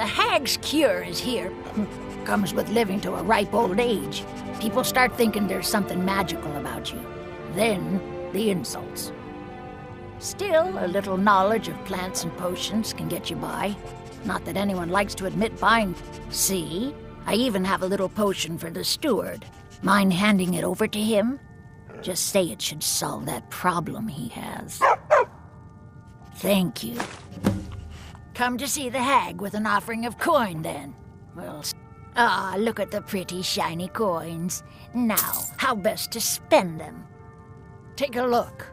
The hag's cure is here. Comes with living to a ripe old age. People start thinking there's something magical about you. Then, the insults. Still, a little knowledge of plants and potions can get you by. Not that anyone likes to admit buying. See? I even have a little potion for the steward. Mind handing it over to him? Just say it should solve that problem he has. Thank you. Come to see the hag with an offering of coin, then. Well, look at the pretty shiny coins. Now, how best to spend them? Take a look.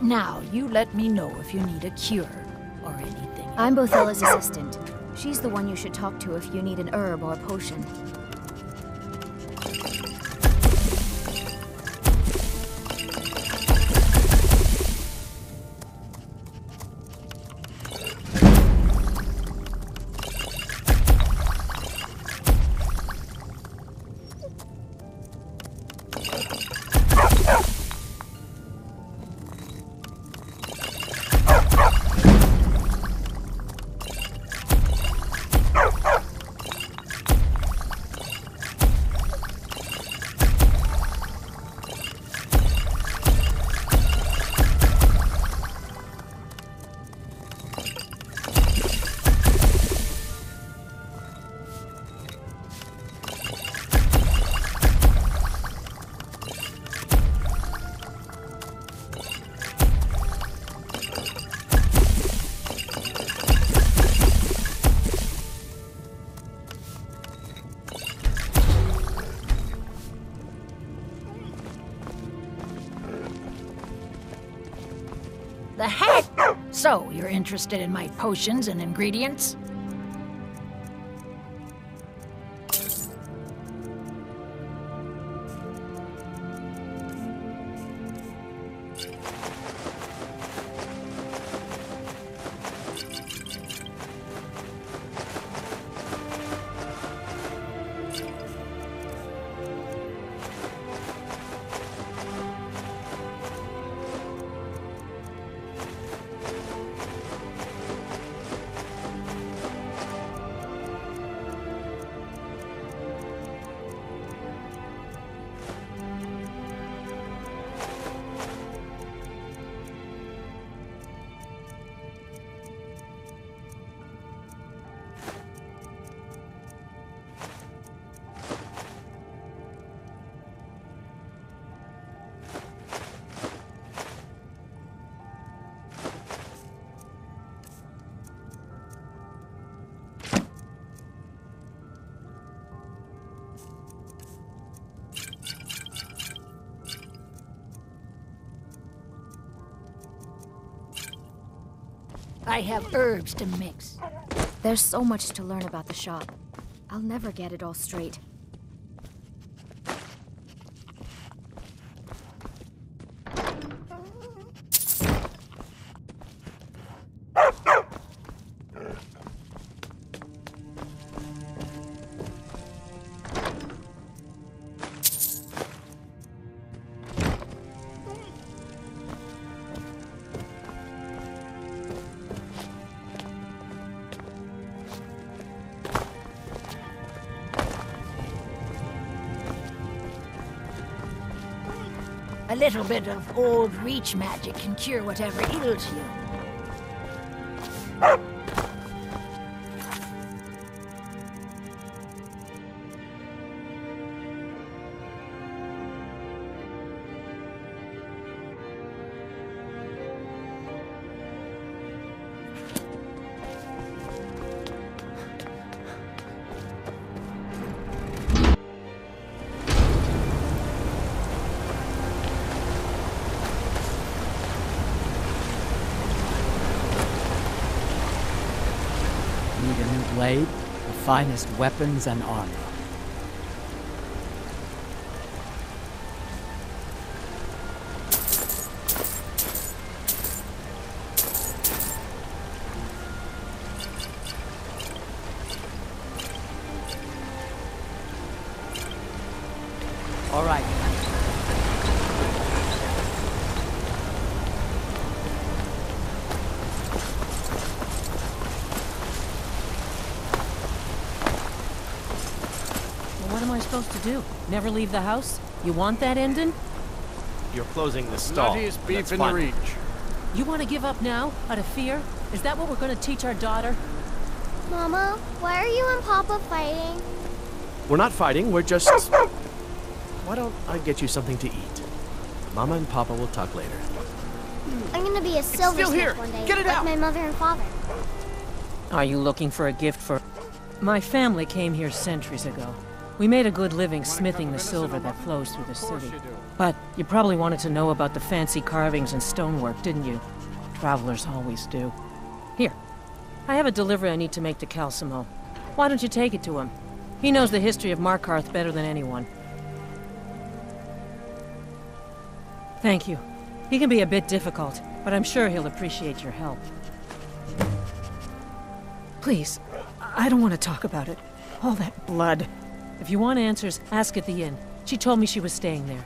Now, you let me know if you need a cure or anything. I'm Bothella's assistant. She's the one you should talk to if you need an herb or a potion. The heck? So, you're interested in my potions and ingredients? I have herbs to mix. There's so much to learn about the shop. I'll never get it all straight. A little bit of old reach magic can cure whatever ails you. need a new blade, the finest weapons and armor. All right. What am I supposed to do? Never leave the house? You want that ending? You're closing the stall. Nuttiest beef That's in fine. the reach. You want to give up now, out of fear? Is that what we're going to teach our daughter? Mama, why are you and Papa fighting? We're not fighting, we're just... Why don't I get you something to eat? Mama and Papa will talk later. I'm gonna be a silversmith one day, Get it like out! my mother and father. Are you looking for a gift for... My family came here centuries ago. We made a good living smithing the silver that flows through the city. But you probably wanted to know about the fancy carvings and stonework, didn't you? Travelers always do. Here, I have a delivery I need to make to Calcimo. Why don't you take it to him? He knows the history of Markarth better than anyone. Thank you. He can be a bit difficult, but I'm sure he'll appreciate your help. Please, I don't want to talk about it. All that blood. If you want answers, ask at the inn. She told me she was staying there.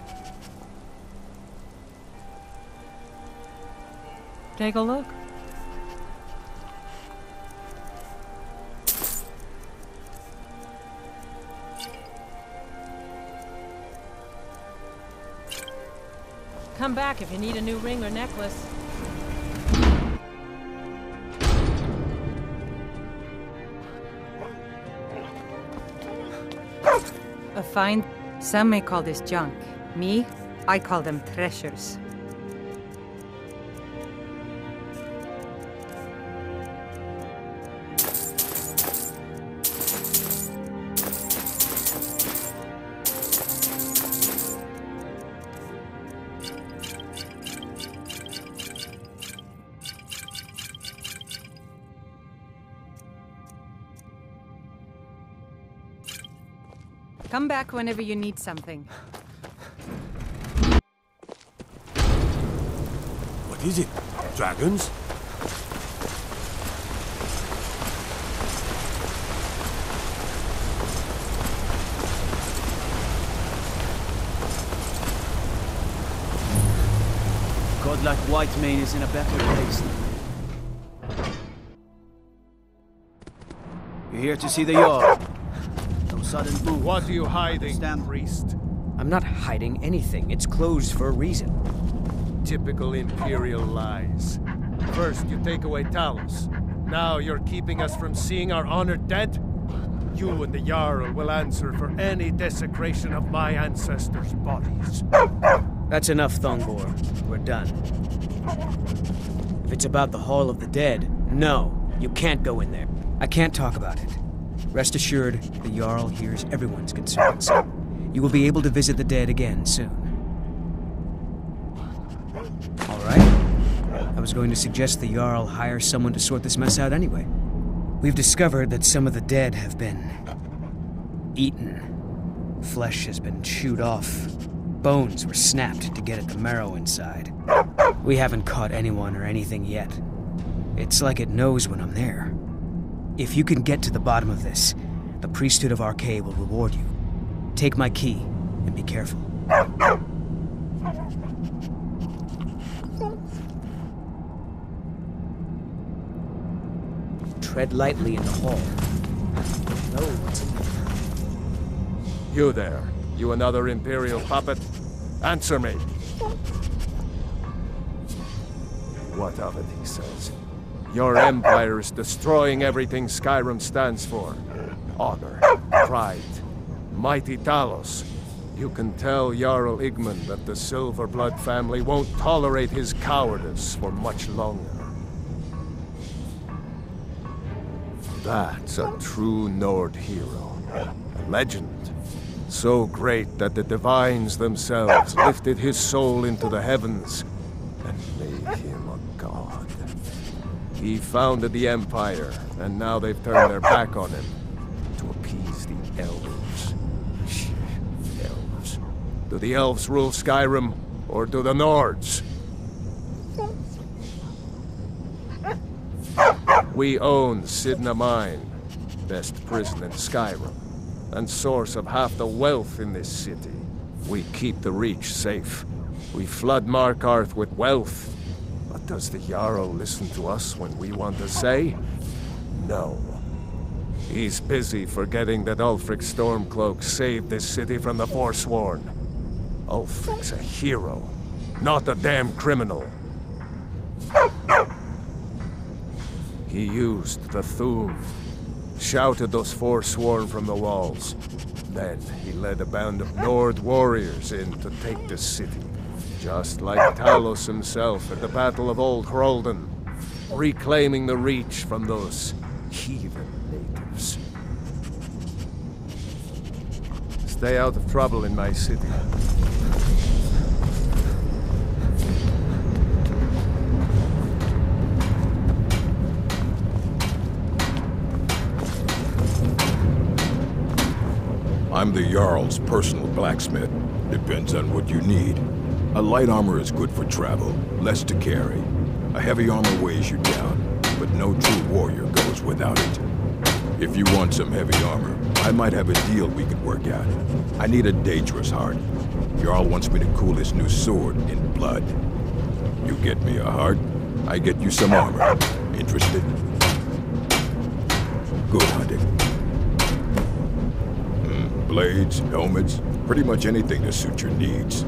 Take a look. Come back if you need a new ring or necklace. A find? Some may call this junk. Me, I call them treasures. Come back whenever you need something. What is it? Dragons? Godlike Whitemane is in a better place. You're here to see the Jarl. No sudden move. What are you hiding, Stand. priest? I'm not hiding anything. It's closed for a reason. Typical Imperial lies. First, you take away Talos. Now you're keeping us from seeing our honored dead? You and the Jarl will answer for any desecration of my ancestors' bodies. That's enough, Thongbor. We're done. If it's about the Hall of the Dead, no, you can't go in there. I can't talk about it. Rest assured, the Jarl hears everyone's concerns. You will be able to visit the dead again soon. All right. I was going to suggest the Jarl hire someone to sort this mess out anyway. We've discovered that some of the dead have been eaten. Flesh has been chewed off. Bones were snapped to get at the marrow inside. We haven't caught anyone or anything yet. It's like it knows when I'm there. If you can get to the bottom of this, the priesthood of Arcade will reward you. Take my key, and be careful. Tread lightly in the hall. Know what's in there. You there. You another Imperial puppet? Answer me. What of it, he says. Your empire is destroying everything Skyrim stands for. Honor, pride, mighty Talos. You can tell Jarl Igmund that the Silverblood family won't tolerate his cowardice for much longer. That's a true Nord hero. A legend. So great that the divines themselves lifted his soul into the heavens and made him a god. He founded the Empire, and now they've turned their back on him to appease the elves. Elves. Do the elves rule Skyrim, or do the Nords? We own Sidna Mine, best prison in Skyrim, and source of half the wealth in this city. We keep the Reach safe. We flood Markarth with wealth. But does the Jarl listen to us when we want to say? No. He's busy forgetting that Ulfric Stormcloak saved this city from the Forsworn. Ulfric's a hero, not a damn criminal. He used the Thu'um, shouted those Forsworn from the walls. Then he led a band of Nord warriors in to take the city. Just like Talos himself at the Battle of Old Hroldan, reclaiming the Reach from those heathen natives. Stay out of trouble in my city. I'm the Jarl's personal blacksmith. Depends on what you need. A light armor is good for travel, less to carry. A heavy armor weighs you down, but no true warrior goes without it. If you want some heavy armor, I might have a deal we could work out. I need a dangerous heart. Jarl wants me to cool his new sword in blood. You get me a heart, I get you some armor. Interested? Good hunting. Blades, helmets, pretty much anything to suit your needs.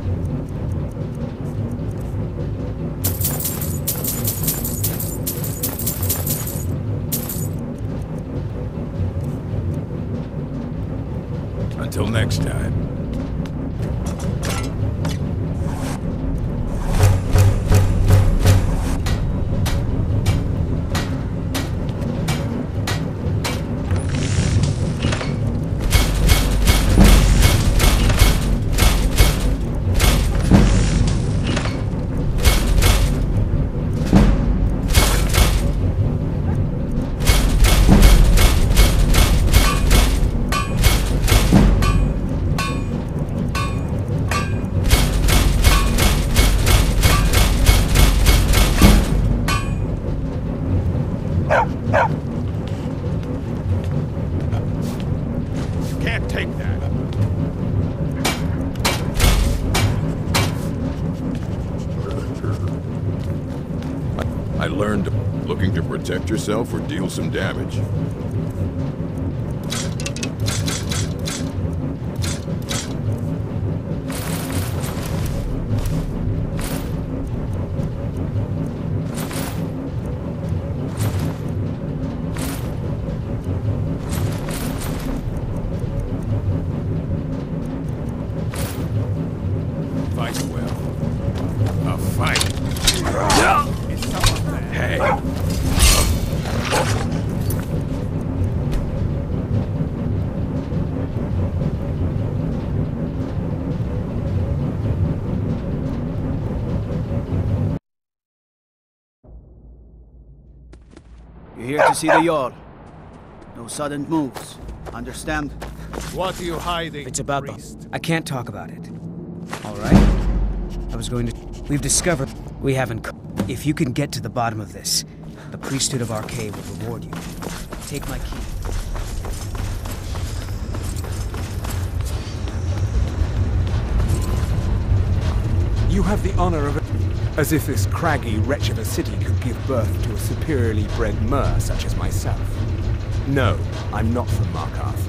Until next time. Can't take that. I learned looking to protect yourself or deal some damage. Fight well. A fight. Hey. You're here to see the Jarl. No sudden moves. Understand? What are you hiding, It's about priest? I can't talk about it. All right? I was going to... We've discovered... We haven't... If you can get to the bottom of this, the priesthood of Arcade will reward you. Take my key. You have the honor of... As if this craggy wretch of a city could give birth to a superiorly bred mer such as myself. No, I'm not from Markarth.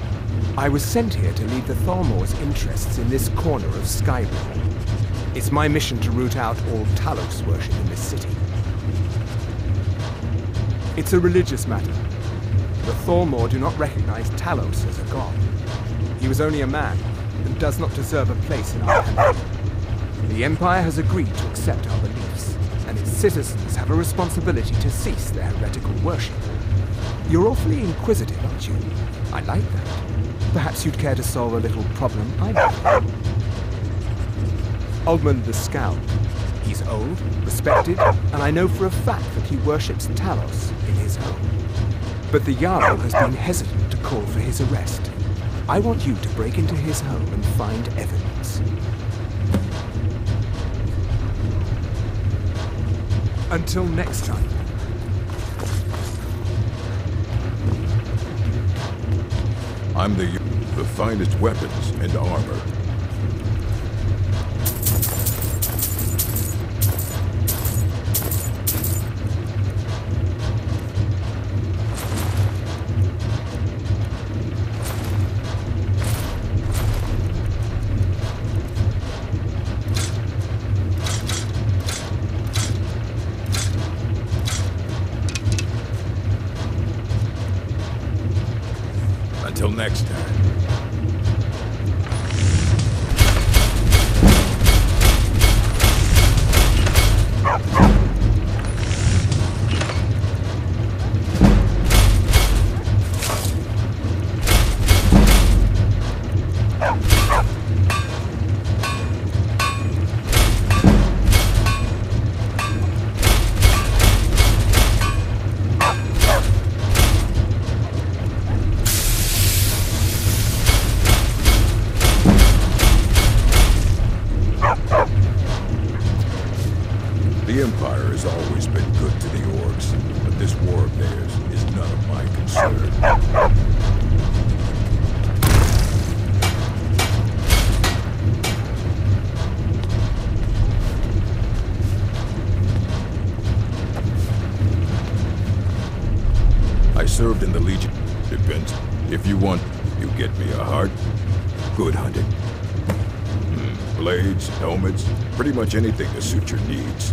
I was sent here to lead the Thalmor's interests in this corner of Skyrim. It's my mission to root out all Talos worship in this city. It's a religious matter. The Thalmor do not recognize Talos as a god. He was only a man, and does not deserve a place in our pantheon. The Empire has agreed to accept our beliefs, and its citizens have a responsibility to cease their heretical worship. You're awfully inquisitive, aren't you? I like that. Perhaps you'd care to solve a little problem I have. Ogmund the Scout. He's old, respected, and I know for a fact that he worships Talos in his home. But the Jarl has been hesitant to call for his arrest. I want you to break into his home and find evidence. Until next time. I'm the finest weapons and armor. Until next time. The Empire has always been good to the orcs, but this war of theirs is none of my concern. I served in the Legion. Depends. If you want, you get me a heart. Good hunting. Blades, helmets, pretty much anything to suit your needs.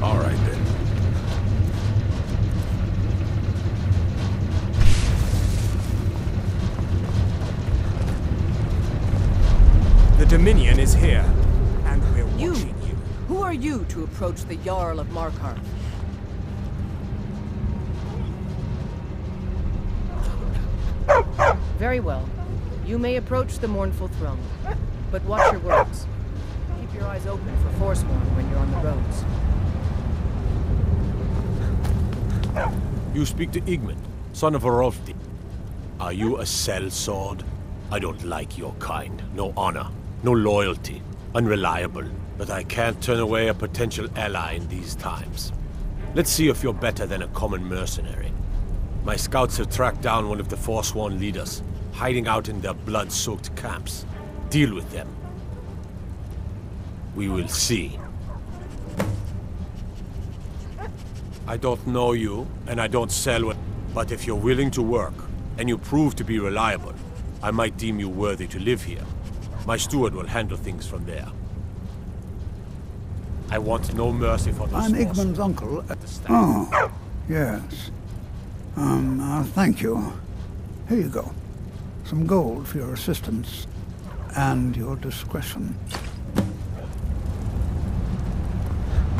All right then. The Dominion is here, and we're watching you. Who are you to approach the Jarl of Markarth? Very well. You may approach the mournful throne, but watch your words. Keep your eyes open for Forsworn when you're on the roads. You speak to Igmund, son of Orolfdi. Are you a sellsword? I don't like your kind. No honor, no loyalty, unreliable. But I can't turn away a potential ally in these times. Let's see if you're better than a common mercenary. My scouts have tracked down one of the Forsworn leaders, hiding out in their blood-soaked camps. Deal with them. We will see. I don't know you, and I don't sell what... But if you're willing to work, and you prove to be reliable, I might deem you worthy to live here. My steward will handle things from there. I want no mercy for this. I'm Igmund's uncle. Oh, yes. Thank you. Here you go. Some gold for your assistance and your discretion.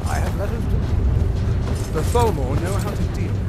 I have letters to... The Tholmor know how to deal with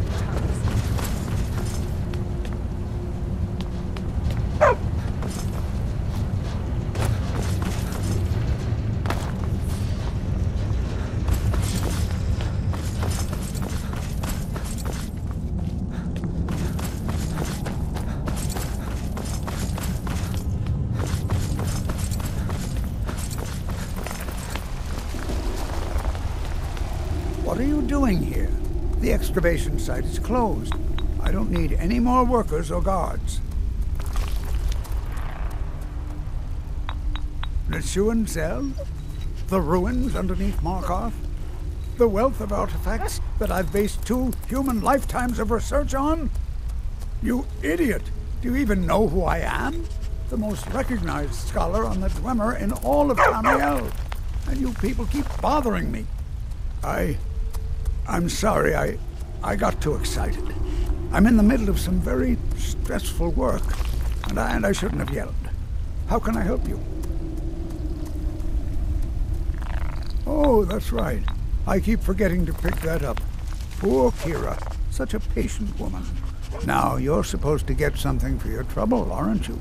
What are you doing here? The excavation site is closed. I don't need any more workers or guards. Neshuan Zell? The ruins underneath Markarth? The wealth of artifacts that I've based 2 human lifetimes of research on? You idiot! Do you even know who I am? The most recognized scholar on the Dwemer in all of Tamriel. And you people keep bothering me. I'm sorry, I got too excited. I'm in the middle of some very stressful work. And I shouldn't have yelled. How can I help you? Oh, that's right. I keep forgetting to pick that up. Poor Kira. Such a patient woman. Now, you're supposed to get something for your trouble, aren't you?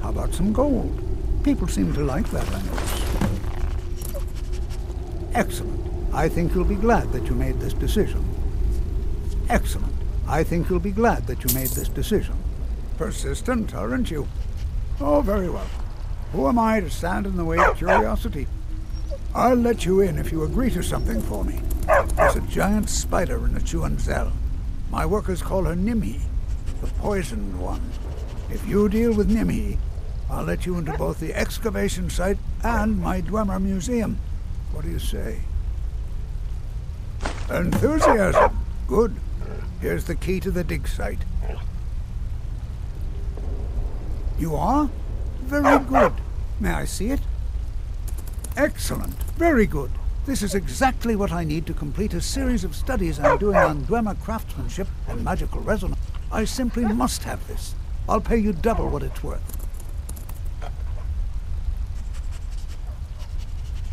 How about some gold? People seem to like that, I notice. Excellent. I think you'll be glad that you made this decision. Excellent. I think you'll be glad that you made this decision. Persistent, aren't you? Oh, very well. Who am I to stand in the way of curiosity? I'll let you in if you agree to something for me. There's a giant spider in the Chuanzel. My workers call her Nimhi, the poisoned one. If you deal with Nimhi, I'll let you into both the excavation site and my Dwemer museum. What do you say? Enthusiasm. Good. Here's the key to the dig site. You are? Very good. May I see it? Excellent. Very good. This is exactly what I need to complete a series of studies I'm doing on Dwemer craftsmanship and magical resonance. I simply must have this. I'll pay you double what it's worth.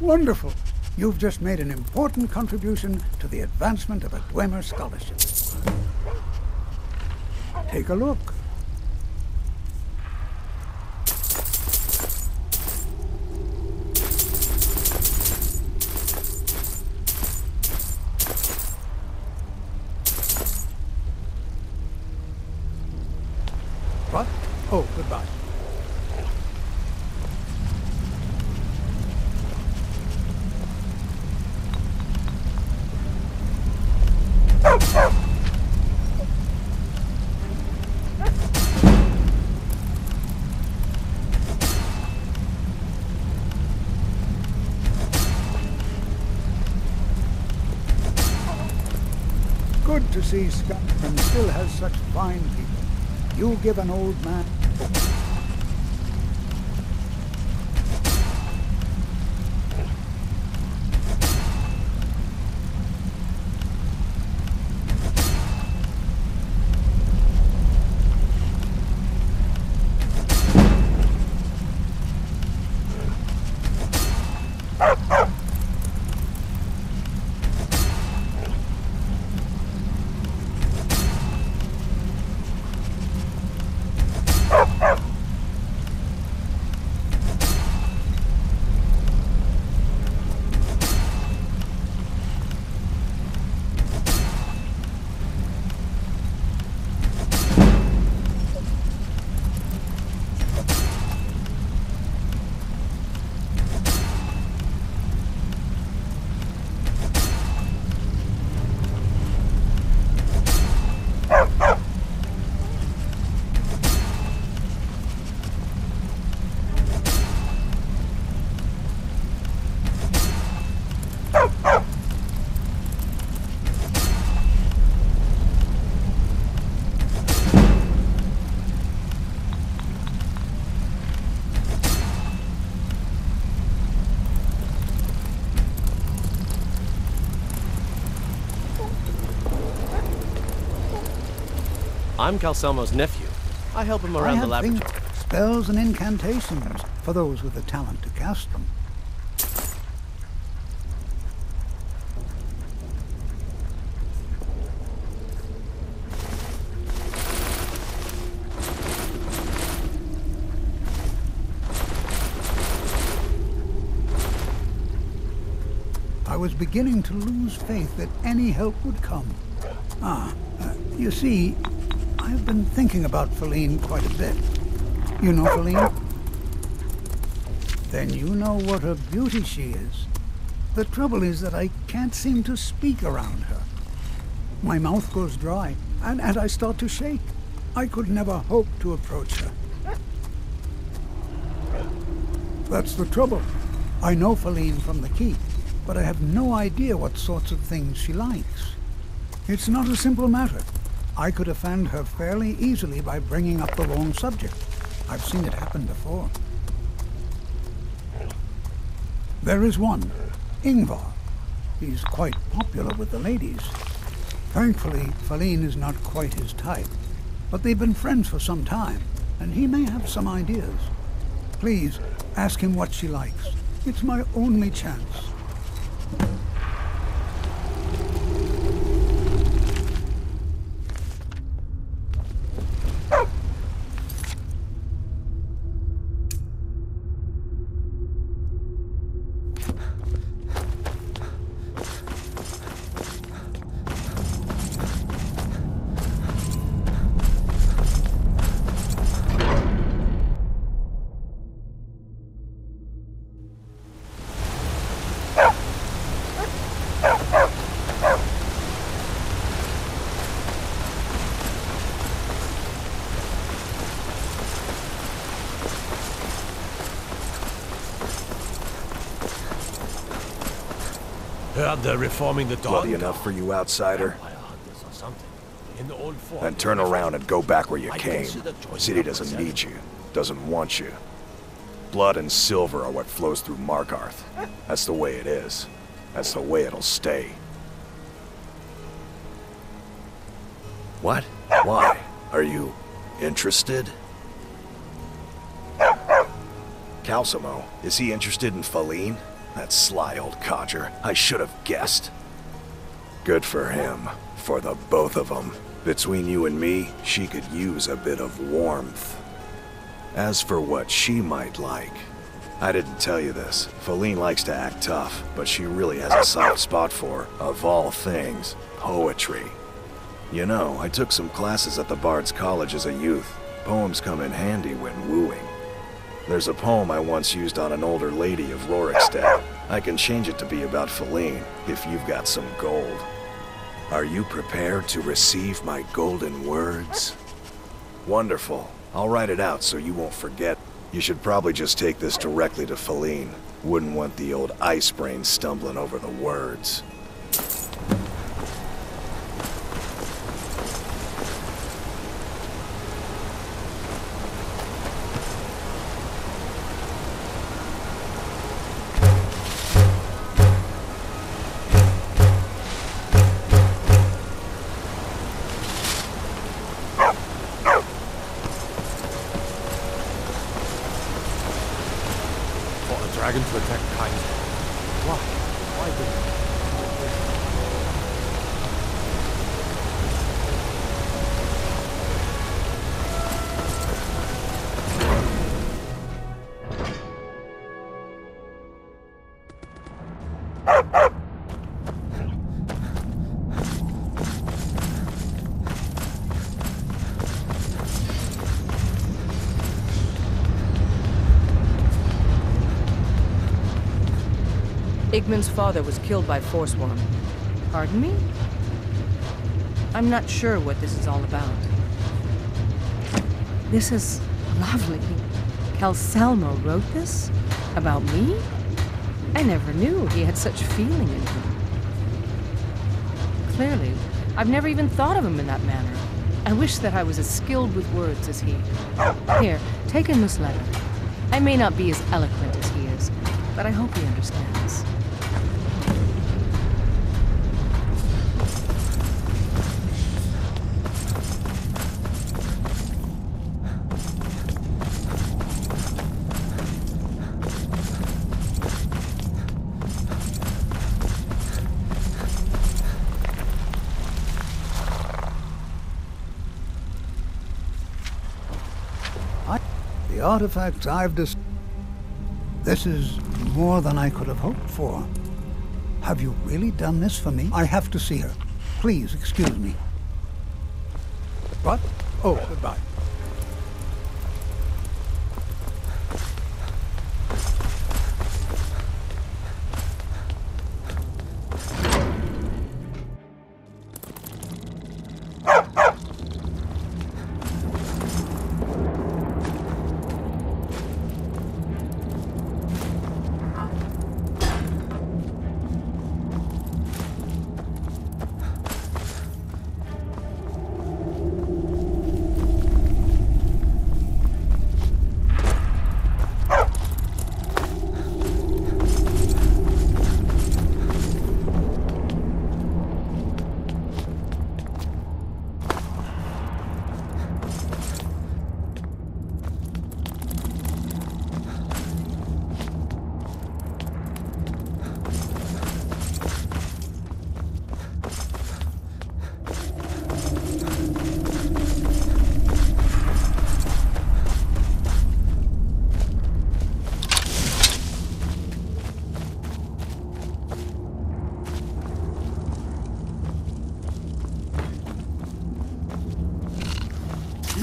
Wonderful. You've just made an important contribution to the advancement of a Dwemer scholarship. Take a look. What? Oh, goodbye. Good to see Skyrim still has such fine people. You give an old man... I'm Calcelmo's nephew. I help him around the laboratory. Spells and incantations for those with the talent to cast them. I was beginning to lose faith that any help would come. You see, I've been thinking about Feline quite a bit. You know Feline? Then you know what a beauty she is. The trouble is that I can't seem to speak around her. My mouth goes dry, and I start to shake. I could never hope to approach her. That's the trouble. I know Feline from the keep, but I have no idea what sorts of things she likes. It's not a simple matter. I could offend her fairly easily by bringing up the wrong subject. I've seen it happen before. There is one, Ingvar. He's quite popular with the ladies. Thankfully, Feline is not quite his type, but they've been friends for some time. and he may have some ideas. Please, ask him what she likes. It's my only chance. Heard they're reforming the dog. Bloody enough for you, outsider? In the old form. Then turn around and go back where you came. City doesn't need you, doesn't want you. Blood and silver are what flows through Markarth. That's the way it is. That's the way it'll stay. What? Why? Are you interested? Calcimo, is he interested in Faline? That sly old codger. I should have guessed. Good for him. For the both of them. Between you and me, she could use a bit of warmth. As for what she might like, I didn't tell you this. Faline likes to act tough, but she really has a soft spot for, of all things, poetry. You know, I took some classes at the Bard's College as a youth. Poems come in handy when wooing. There's a poem I once used on an older lady of Rorikstead. I can change it to be about Faline, if you've got some gold. Are you prepared to receive my golden words? Wonderful. I'll write it out so you won't forget. You should probably just take this directly to Faline. Wouldn't want the old ice brain stumbling over the words. Dragon to attack kind. Why? Why did Igmund's father was killed by Forsworm. Pardon me? I'm not sure what this is all about. This is lovely. Calcimo wrote this? About me? I never knew he had such feeling in him. Clearly, I've never even thought of him in that manner. I wish that I was as skilled with words as he. Here, take in this letter. I may not be as eloquent as he is, but I hope he understands. The artifacts I've This is more than I could have hoped for. Have you really done this for me? I have to see her. Please excuse me. What? Oh, goodbye.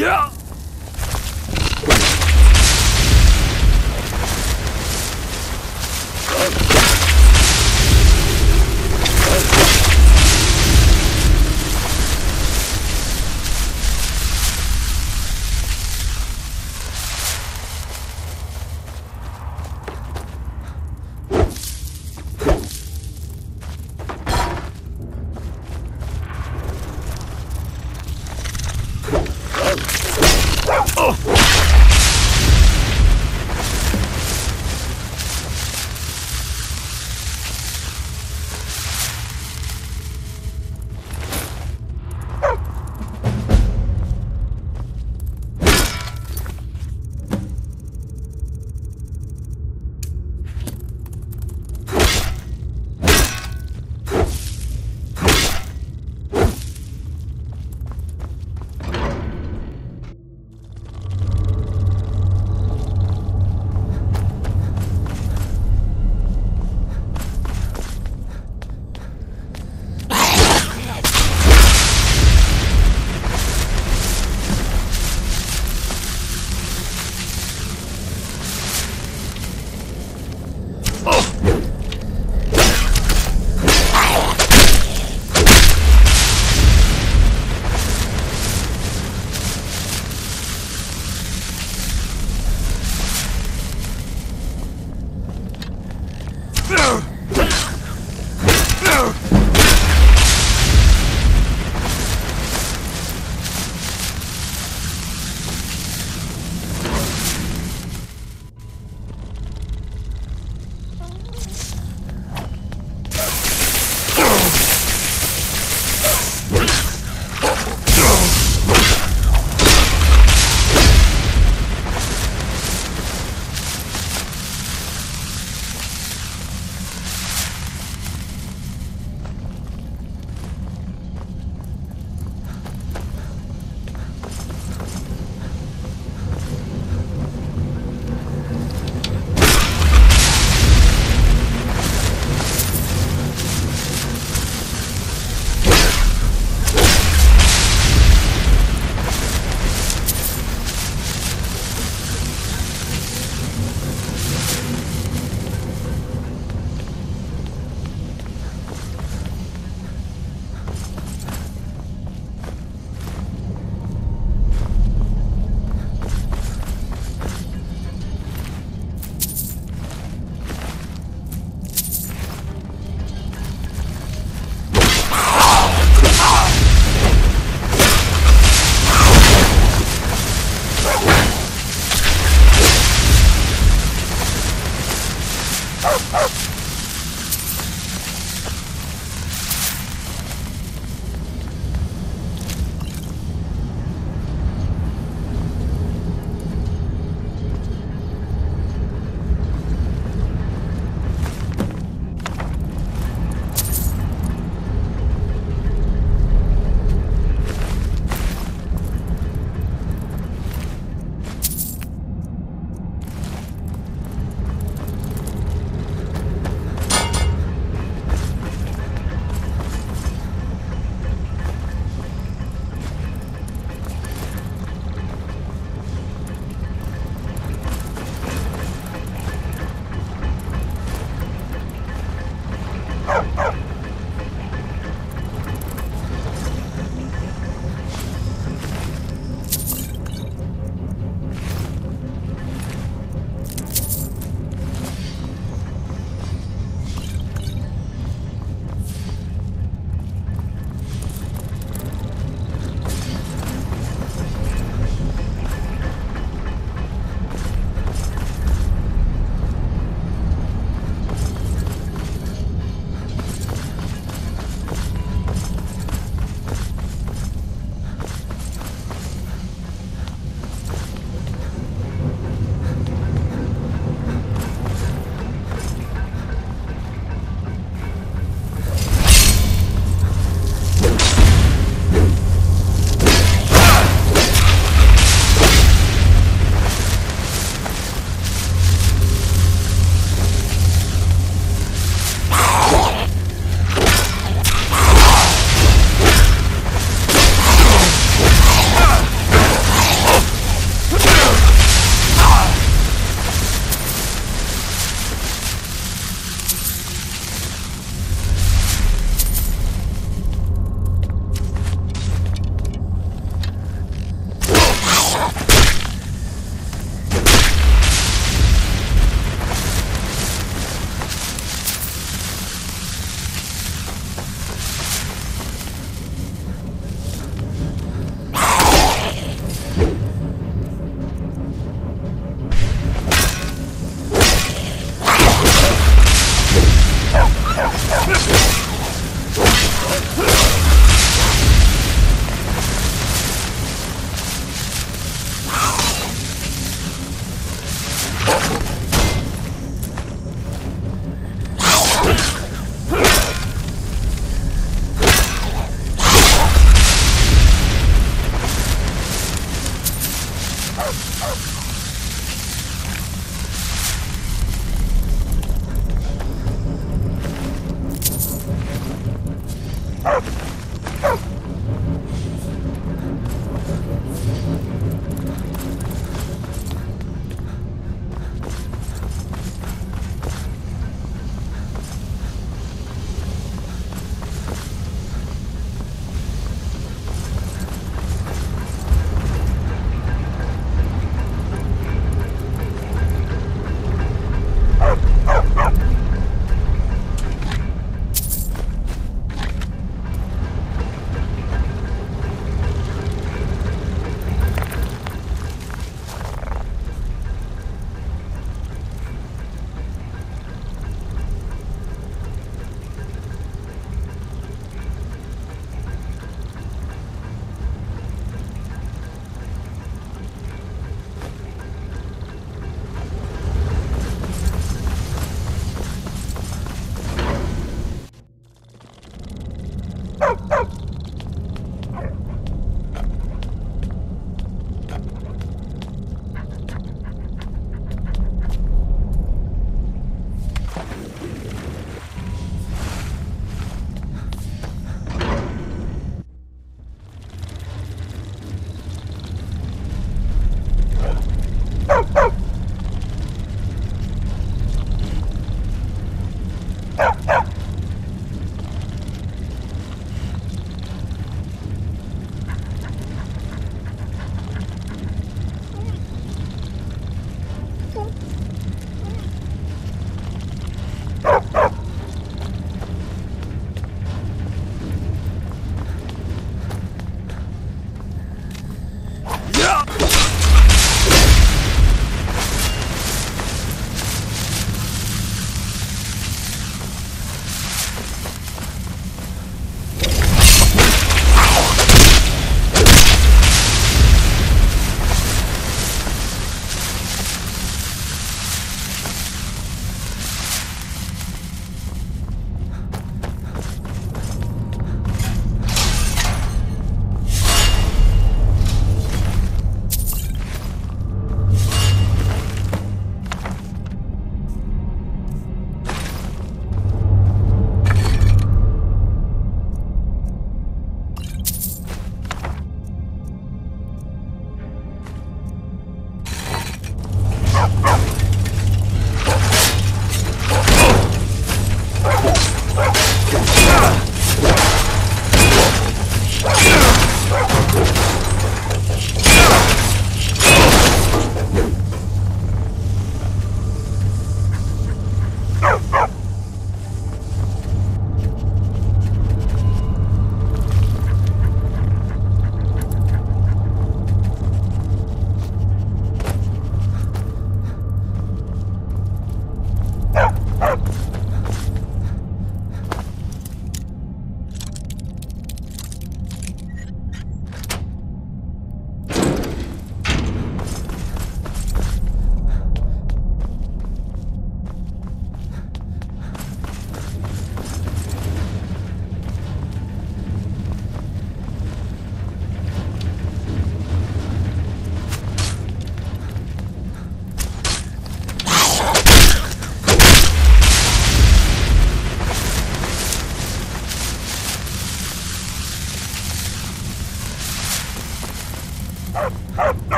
Yeah!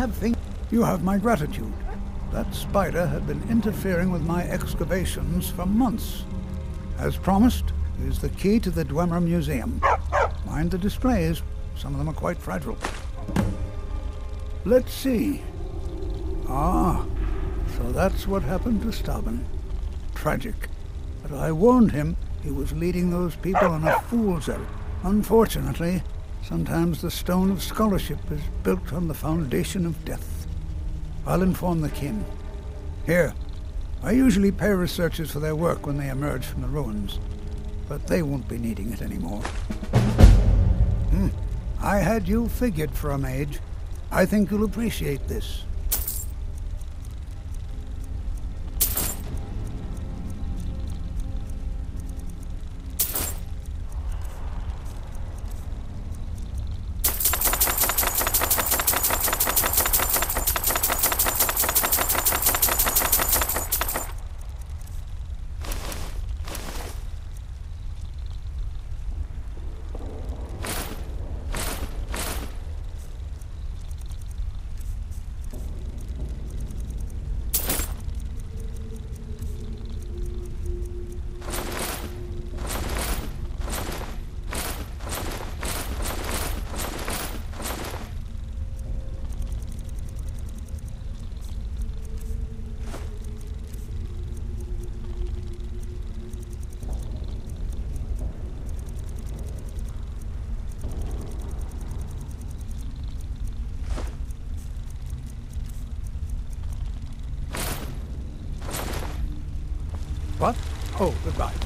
have things. You have my gratitude. That spider had been interfering with my excavations for months. As promised, here's the key to the Dwemer Museum. Mind the displays. Some of them are quite fragile. Let's see. Ah, so that's what happened to Stubborn. Tragic. But I warned him he was leading those people on a fool's errand. Unfortunately, sometimes the stone of scholarship is built on the foundation of death. I'll inform the king. Here, I usually pay researchers for their work when they emerge from the ruins, but they won't be needing it anymore. I had you figured for a mage. I think you'll appreciate this. What? Oh, goodbye.